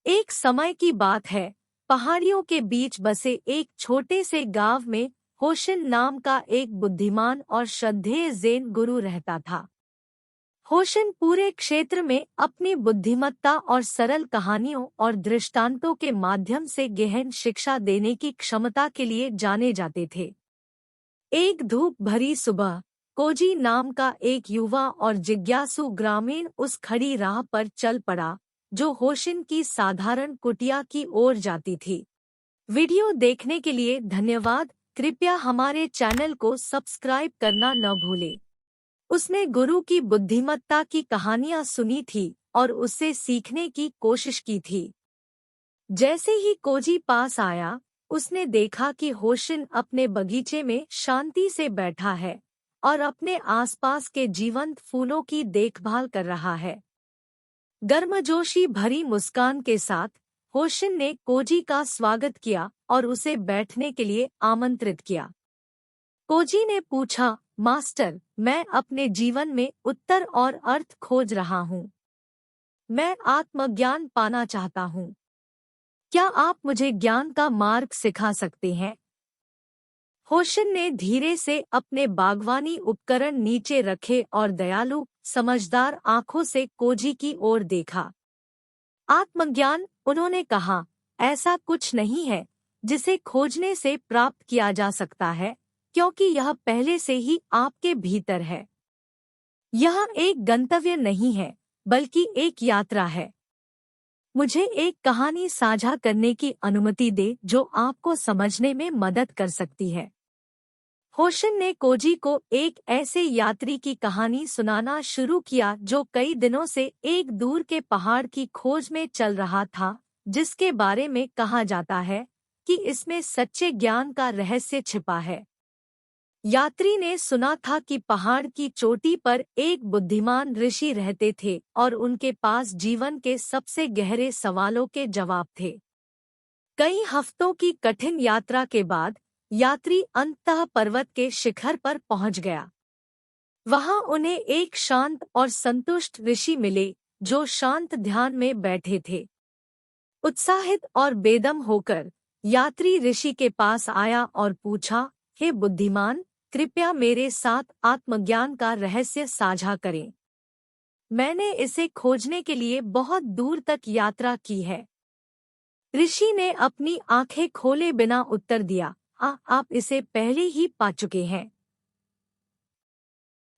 एक समय की बात है, पहाड़ियों के बीच बसे एक छोटे से गांव में होशिन नाम का एक बुद्धिमान और श्रद्धेय जैन गुरु रहता था। होशिन पूरे क्षेत्र में अपनी बुद्धिमत्ता और सरल कहानियों और दृष्टांतों के माध्यम से गहन शिक्षा देने की क्षमता के लिए जाने जाते थे। एक धूप भरी सुबह, कोजी नाम का एक युवा और जिज्ञासु ग्रामीण उस खड़ी राह पर चल पड़ा जो होशिन की साधारण कुटिया की ओर जाती थी। वीडियो देखने के लिए धन्यवाद। कृपया हमारे चैनल को सब्सक्राइब करना न भूलें। उसने गुरु की बुद्धिमत्ता की कहानियां सुनी थी और उससे सीखने की कोशिश की थी। जैसे ही कोजी पास आया, उसने देखा कि होशिन अपने बगीचे में शांति से बैठा है और अपने आसपास के जीवंत फूलों की देखभाल कर रहा है। गर्मजोशी भरी मुस्कान के साथ होशिन ने कोजी का स्वागत किया और उसे बैठने के लिए आमंत्रित किया। कोजी ने पूछा, मास्टर, मैं अपने जीवन में उत्तर और अर्थ खोज रहा हूँ। मैं आत्मज्ञान पाना चाहता हूँ। क्या आप मुझे ज्ञान का मार्ग सिखा सकते हैं? होशिन ने धीरे से अपने बागवानी उपकरण नीचे रखे और दयालु, समझदार आंखों से कोजी की ओर देखा। आत्मज्ञान, उन्होंने कहा, ऐसा कुछ नहीं है जिसे खोजने से प्राप्त किया जा सकता है, क्योंकि यह पहले से ही आपके भीतर है। यह एक गंतव्य नहीं है, बल्कि एक यात्रा है। मुझे एक कहानी साझा करने की अनुमति दे जो आपको समझने में मदद कर सकती है। होशिन ने कोजी को एक ऐसे यात्री की कहानी सुनाना शुरू किया जो कई दिनों से एक दूर के पहाड़ की खोज में चल रहा था, जिसके बारे में कहा जाता है कि इसमें सच्चे ज्ञान का रहस्य छिपा है। यात्री ने सुना था कि पहाड़ की चोटी पर एक बुद्धिमान ऋषि रहते थे और उनके पास जीवन के सबसे गहरे सवालों के जवाब थे। कई हफ्तों की कठिन यात्रा के बाद यात्री अंततः पर्वत के शिखर पर पहुंच गया। वहां उन्हें एक शांत और संतुष्ट ऋषि मिले जो शांत ध्यान में बैठे थे। उत्साहित और बेदम होकर यात्री ऋषि के पास आया और पूछा, हे बुद्धिमान, कृपया मेरे साथ आत्मज्ञान का रहस्य साझा करें। मैंने इसे खोजने के लिए बहुत दूर तक यात्रा की है। ऋषि ने अपनी आंखें खोले बिना उत्तर दिया, आप इसे पहले ही पा चुके हैं।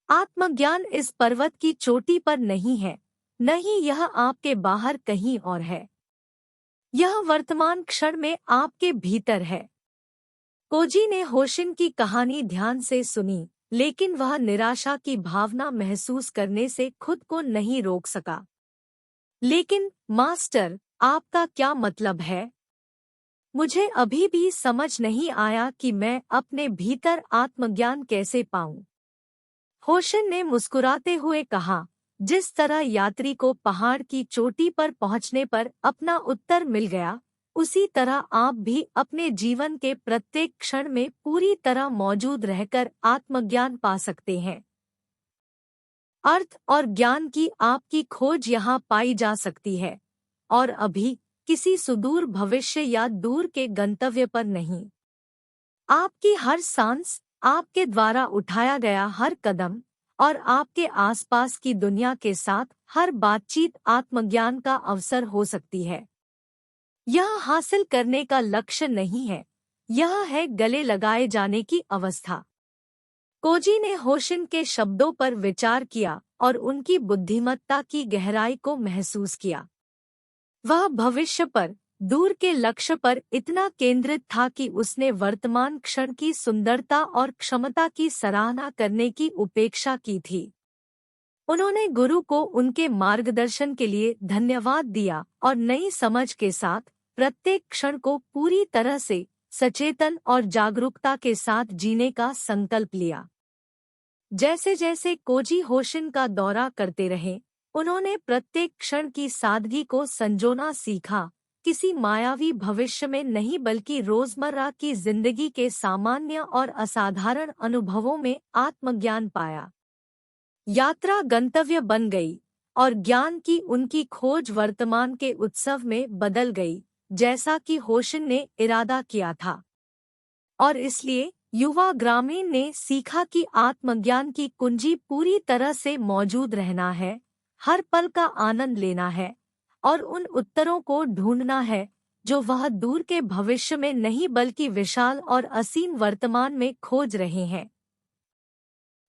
आत्मज्ञान इस पर्वत की चोटी पर नहीं है, न ही यह आपके बाहर कहीं और है। यह वर्तमान क्षण में आपके भीतर है। कोजी ने होशिन की कहानी ध्यान से सुनी, लेकिन वह निराशा की भावना महसूस करने से खुद को नहीं रोक सका। लेकिन मास्टर, आपका क्या मतलब है? मुझे अभी भी समझ नहीं आया कि मैं अपने भीतर आत्मज्ञान कैसे पाऊं। होशिन ने मुस्कुराते हुए कहा, जिस तरह यात्री को पहाड़ की चोटी पर पहुंचने पर अपना उत्तर मिल गया, उसी तरह आप भी अपने जीवन के प्रत्येक क्षण में पूरी तरह मौजूद रहकर आत्मज्ञान पा सकते हैं। अर्थ और ज्ञान की आपकी खोज यहाँ पाई जा सकती है, और अभी किसी सुदूर भविष्य या दूर के गंतव्य पर नहीं। आपकी हर सांस, आपके द्वारा उठाया गया हर कदम और आपके आसपास की दुनिया के साथ हर बातचीत आत्मज्ञान का अवसर हो सकती है। यह हासिल करने का लक्ष्य नहीं है, यह है गले लगाए जाने की अवस्था। कोजी ने होशिन के शब्दों पर विचार किया और उनकी बुद्धिमत्ता की गहराई को महसूस किया। वह भविष्य पर, दूर के लक्ष्य पर इतना केंद्रित था कि उसने वर्तमान क्षण की सुंदरता और क्षमता की सराहना करने की उपेक्षा की थी। उन्होंने गुरु को उनके मार्गदर्शन के लिए धन्यवाद दिया और नई समझ के साथ प्रत्येक क्षण को पूरी तरह से सचेतन और जागरूकता के साथ जीने का संकल्प लिया। जैसे जैसे कोजी होशिन का दौरा करते रहे, उन्होंने प्रत्येक क्षण की सादगी को संजोना सीखा, किसी मायावी भविष्य में नहीं बल्कि रोजमर्रा की जिंदगी के सामान्य और असाधारण अनुभवों में आत्मज्ञान पाया। यात्रा गंतव्य बन गई और ज्ञान की उनकी खोज वर्तमान के उत्सव में बदल गई, जैसा कि होशिन ने इरादा किया था। और इसलिए युवा ग्रामीण ने सीखा कि आत्मज्ञान की कुंजी पूरी तरह से मौजूद रहना है, हर पल का आनंद लेना है और उन उत्तरों को ढूंढना है जो वह दूर के भविष्य में नहीं बल्कि विशाल और असीम वर्तमान में खोज रहे हैं।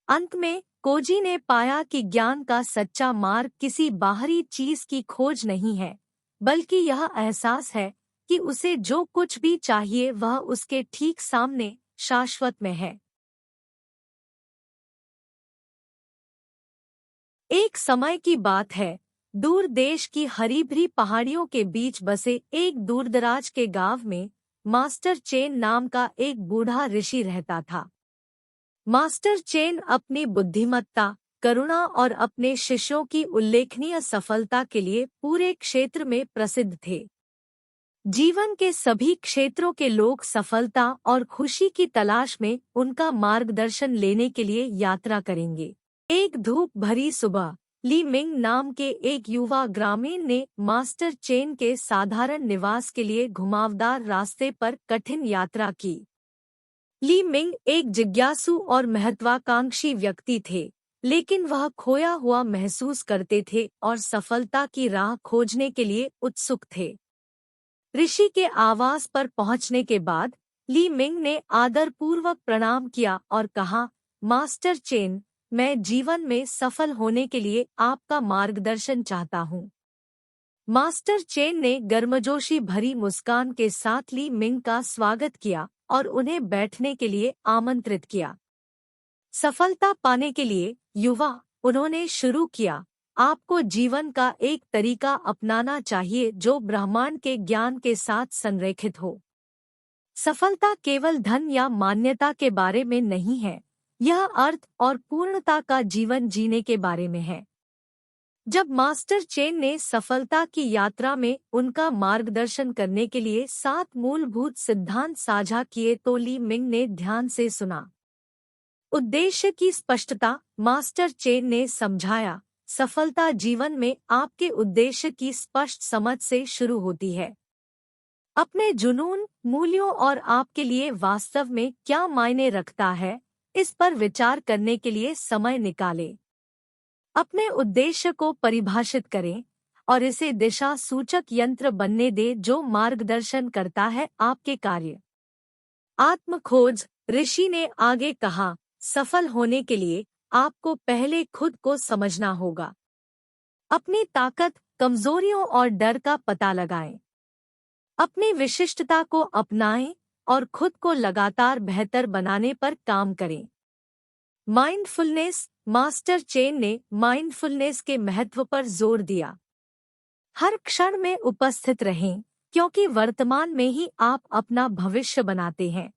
अंत में कोजी ने पाया कि ज्ञान का सच्चा मार्ग किसी बाहरी चीज की खोज नहीं है, बल्कि यह एहसास है कि उसे जो कुछ भी चाहिए वह उसके ठीक सामने शाश्वत में है। एक समय की बात है, दूर देश की हरी भरी पहाड़ियों के बीच बसे एक दूरदराज के गांव में मास्टर चेन नाम का एक बूढ़ा ऋषि रहता था। मास्टर चेन अपनी बुद्धिमत्ता, करुणा और अपने शिष्यों की उल्लेखनीय सफलता के लिए पूरे क्षेत्र में प्रसिद्ध थे। जीवन के सभी क्षेत्रों के लोग सफलता और खुशी की तलाश में उनका मार्गदर्शन लेने के लिए यात्रा करेंगे। एक धूप भरी सुबह ली मिंग नाम के एक युवा ग्रामीण ने मास्टर चेन के साधारण निवास के लिए घुमावदार रास्ते पर कठिन यात्रा की। ली मिंग एक जिज्ञासु और महत्वाकांक्षी व्यक्ति थे, लेकिन वह खोया हुआ महसूस करते थे और सफलता की राह खोजने के लिए उत्सुक थे। ऋषि के आवास पर पहुंचने के बाद ली मिंग ने आदरपूर्वक प्रणाम किया और कहा, मास्टर चेन, मैं जीवन में सफल होने के लिए आपका मार्गदर्शन चाहता हूँ। मास्टर चेन ने गर्मजोशी भरी मुस्कान के साथ ली मिंग का स्वागत किया और उन्हें बैठने के लिए आमंत्रित किया। सफलता पाने के लिए युवा, उन्होंने शुरू किया, आपको जीवन का एक तरीका अपनाना चाहिए जो ब्रह्मांड के ज्ञान के साथ संरेखित हो। सफलता केवल धन या मान्यता के बारे में नहीं है, यह अर्थ और पूर्णता का जीवन जीने के बारे में है। जब मास्टर चेन ने सफलता की यात्रा में उनका मार्गदर्शन करने के लिए 7 मूलभूत सिद्धांत साझा किए तो ली मिंग ने ध्यान से सुना। उद्देश्य की स्पष्टता, मास्टर चेन ने समझाया, सफलता जीवन में आपके उद्देश्य की स्पष्ट समझ से शुरू होती है। अपने जुनून, मूल्यों और आपके लिए वास्तव में क्या मायने रखता है, इस पर विचार करने के लिए समय निकालें। अपने उद्देश्य को परिभाषित करें और इसे दिशा सूचक यंत्र बनने दें जो मार्गदर्शन करता है आपके कार्य। आत्म खोज, ऋषि ने आगे कहा, सफल होने के लिए आपको पहले खुद को समझना होगा। अपनी ताकत, कमजोरियों और डर का पता लगाएं। अपनी विशिष्टता को अपनाएं और खुद को लगातार बेहतर बनाने पर काम करें। माइंडफुलनेस, मास्टर चेन ने माइंडफुलनेस के महत्व पर जोर दिया। हर क्षण में उपस्थित रहें, क्योंकि वर्तमान में ही आप अपना भविष्य बनाते हैं।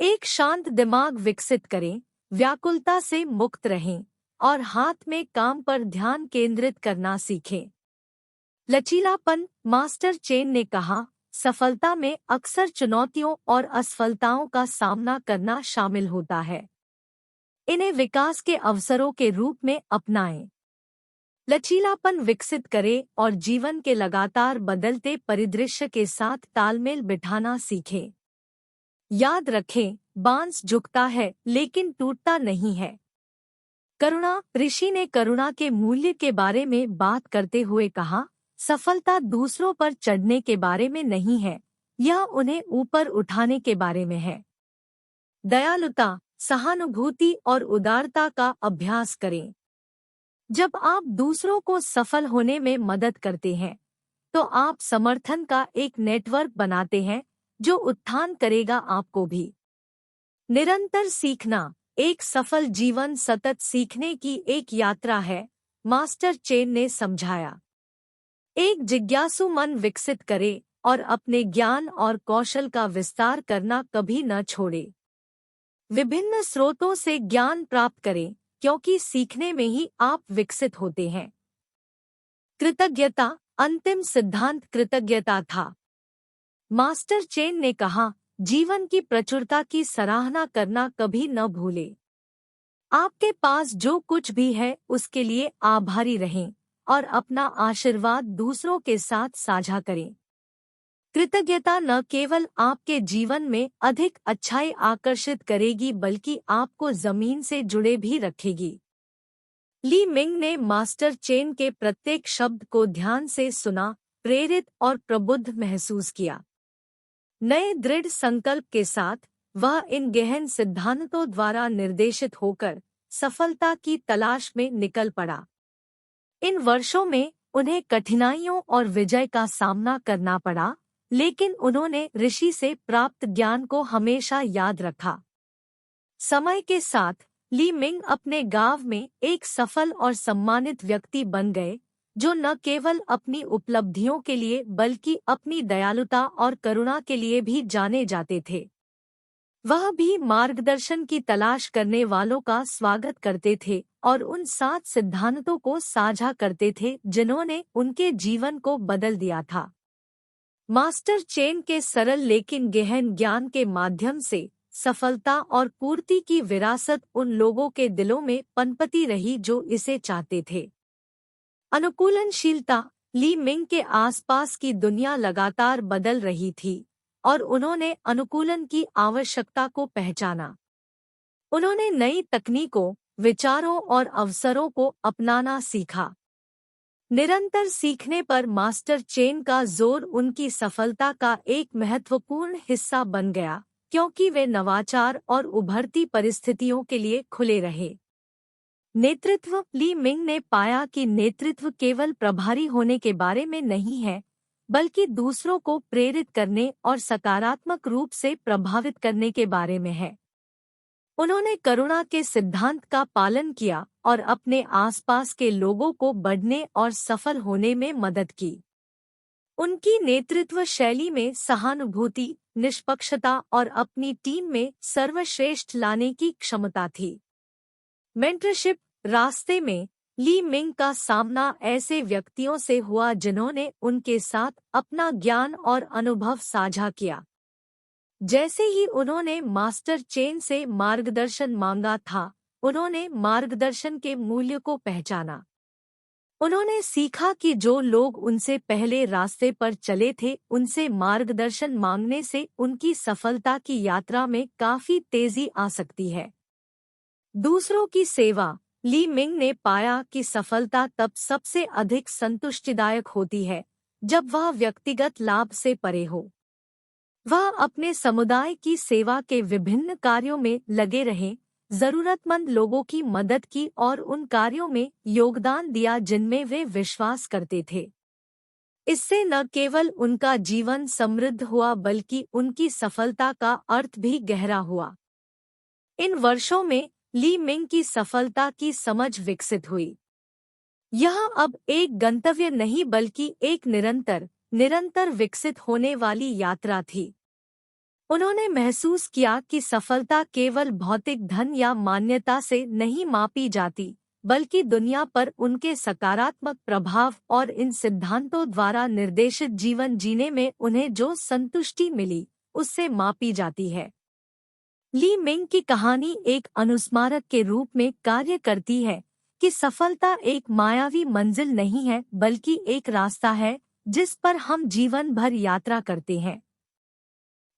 एक शांत दिमाग विकसित करें, व्याकुलता से मुक्त रहें और हाथ में काम पर ध्यान केंद्रित करना सीखें। लचीलापन, मास्टर चेन ने कहा, सफलता में अक्सर चुनौतियों और असफलताओं का सामना करना शामिल होता है। इन्हें विकास के अवसरों के रूप में अपनाएं। लचीलापन विकसित करें और जीवन के लगातार बदलते परिदृश्य के साथ तालमेल बिठाना सीखें। याद रखें, बांस झुकता है लेकिन टूटता नहीं है। करुणा, ऋषि ने करुणा के मूल्य के बारे में बात करते हुए कहा, सफलता दूसरों पर चढ़ने के बारे में नहीं है, यह उन्हें ऊपर उठाने के बारे में है। दयालुता, सहानुभूति और उदारता का अभ्यास करें। जब आप दूसरों को सफल होने में मदद करते हैं, तो आप समर्थन का एक नेटवर्क बनाते हैं जो उत्थान करेगा आपको भी। निरंतर सीखना, एक सफल जीवन सतत सीखने की एक यात्रा है, मास्टर चेन ने समझाया। एक जिज्ञासु मन विकसित करें और अपने ज्ञान और कौशल का विस्तार करना कभी न छोड़े। विभिन्न स्रोतों से ज्ञान प्राप्त करें, क्योंकि सीखने में ही आप विकसित होते हैं। कृतज्ञता, अंतिम सिद्धांत कृतज्ञता था। मास्टर चेन ने कहा, जीवन की प्रचुरता की सराहना करना कभी न भूले। आपके पास जो कुछ भी है उसके लिए आभारी रहें और अपना आशीर्वाद दूसरों के साथ साझा करें। कृतज्ञता न केवल आपके जीवन में अधिक अच्छाई आकर्षित करेगी बल्कि आपको जमीन से जुड़े भी रखेगी। ली मिंग ने मास्टर चेन के प्रत्येक शब्द को ध्यान से सुना, प्रेरित और प्रबुद्ध महसूस किया। नए दृढ़ संकल्प के साथ वह इन गहन सिद्धांतों द्वारा निर्देशित होकर सफलता की तलाश में निकल पड़ा। इन वर्षों में उन्हें कठिनाइयों और विजय का सामना करना पड़ा, लेकिन उन्होंने ऋषि से प्राप्त ज्ञान को हमेशा याद रखा। समय के साथ ली मिंग अपने गांव में एक सफल और सम्मानित व्यक्ति बन गए, जो न केवल अपनी उपलब्धियों के लिए बल्कि अपनी दयालुता और करुणा के लिए भी जाने जाते थे। वह भी मार्गदर्शन की तलाश करने वालों का स्वागत करते थे और उन 7 सिद्धांतों को साझा करते थे जिन्होंने उनके जीवन को बदल दिया था। मास्टर चेन के सरल लेकिन गहन ज्ञान के माध्यम से सफलता और पूर्ति की विरासत उन लोगों के दिलों में पनपती रही जो इसे चाहते थे। अनुकूलनशीलता। ली मिंग के आसपास की दुनिया लगातार बदल रही थी और उन्होंने अनुकूलन की आवश्यकता को पहचाना। उन्होंने नई तकनीकों, विचारों और अवसरों को अपनाना सीखा। निरंतर सीखने पर मास्टर चेन का जोर उनकी सफलता का एक महत्वपूर्ण हिस्सा बन गया, क्योंकि वे नवाचार और उभरती परिस्थितियों के लिए खुले रहे। नेतृत्व। ली मिंग ने पाया कि नेतृत्व केवल प्रभारी होने के बारे में नहीं है, बल्कि दूसरों को प्रेरित करने और सकारात्मक रूप से प्रभावित करने के बारे में है। उन्होंने करुणा के सिद्धांत का पालन किया और अपने आसपास के लोगों को बढ़ने और सफल होने में मदद की। उनकी नेतृत्व शैली में सहानुभूति, निष्पक्षता और अपनी टीम में सर्वश्रेष्ठ लाने की क्षमता थी। मेंटरशिप। रास्ते में ली मिंग का सामना ऐसे व्यक्तियों से हुआ जिन्होंने उनके साथ अपना ज्ञान और अनुभव साझा किया। जैसे ही उन्होंने मास्टर चेन से मार्गदर्शन मांगा था, उन्होंने मार्गदर्शन के मूल्य को पहचाना। उन्होंने सीखा कि जो लोग उनसे पहले रास्ते पर चले थे, उनसे मार्गदर्शन मांगने से उनकी सफलता की यात्रा में काफी तेजी आ सकती है। दूसरों की सेवा। ली मिंग ने पाया कि सफलता तब सबसे अधिक संतुष्टिदायक होती है जब वह व्यक्तिगत लाभ से परे हो। वह अपने समुदाय की सेवा के विभिन्न कार्यों में लगे रहे, जरूरतमंद लोगों की मदद की और उन कार्यों में योगदान दिया जिनमें वे विश्वास करते थे। इससे न केवल उनका जीवन समृद्ध हुआ बल्कि उनकी सफलता का अर्थ भी गहरा हुआ। इन वर्षों में ली मिंग की सफलता की समझ विकसित हुई। यह अब एक गंतव्य नहीं बल्कि एक निरंतर विकसित होने वाली यात्रा थी। उन्होंने महसूस किया कि सफलता केवल भौतिक धन या मान्यता से नहीं मापी जाती, बल्कि दुनिया पर उनके सकारात्मक प्रभाव और इन सिद्धांतों द्वारा निर्देशित जीवन जीने में उन्हें जो संतुष्टि मिली, उससे मापी जाती है। ली मिंग की कहानी एक अनुस्मारक के रूप में कार्य करती है कि सफलता एक मायावी मंजिल नहीं है बल्कि एक रास्ता है जिस पर हम जीवन भर यात्रा करते हैं।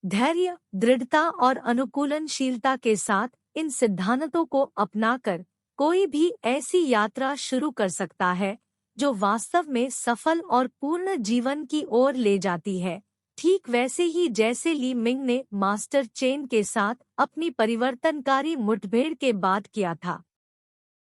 धैर्य, दृढ़ता और अनुकूलनशीलता के साथ इन सिद्धांतों को अपनाकर कोई भी ऐसी यात्रा शुरू कर सकता है जो वास्तव में सफल और पूर्ण जीवन की ओर ले जाती है, ठीक वैसे ही जैसे ली मिंग ने मास्टर चेन के साथ अपनी परिवर्तनकारी मुठभेड़ के बाद किया था।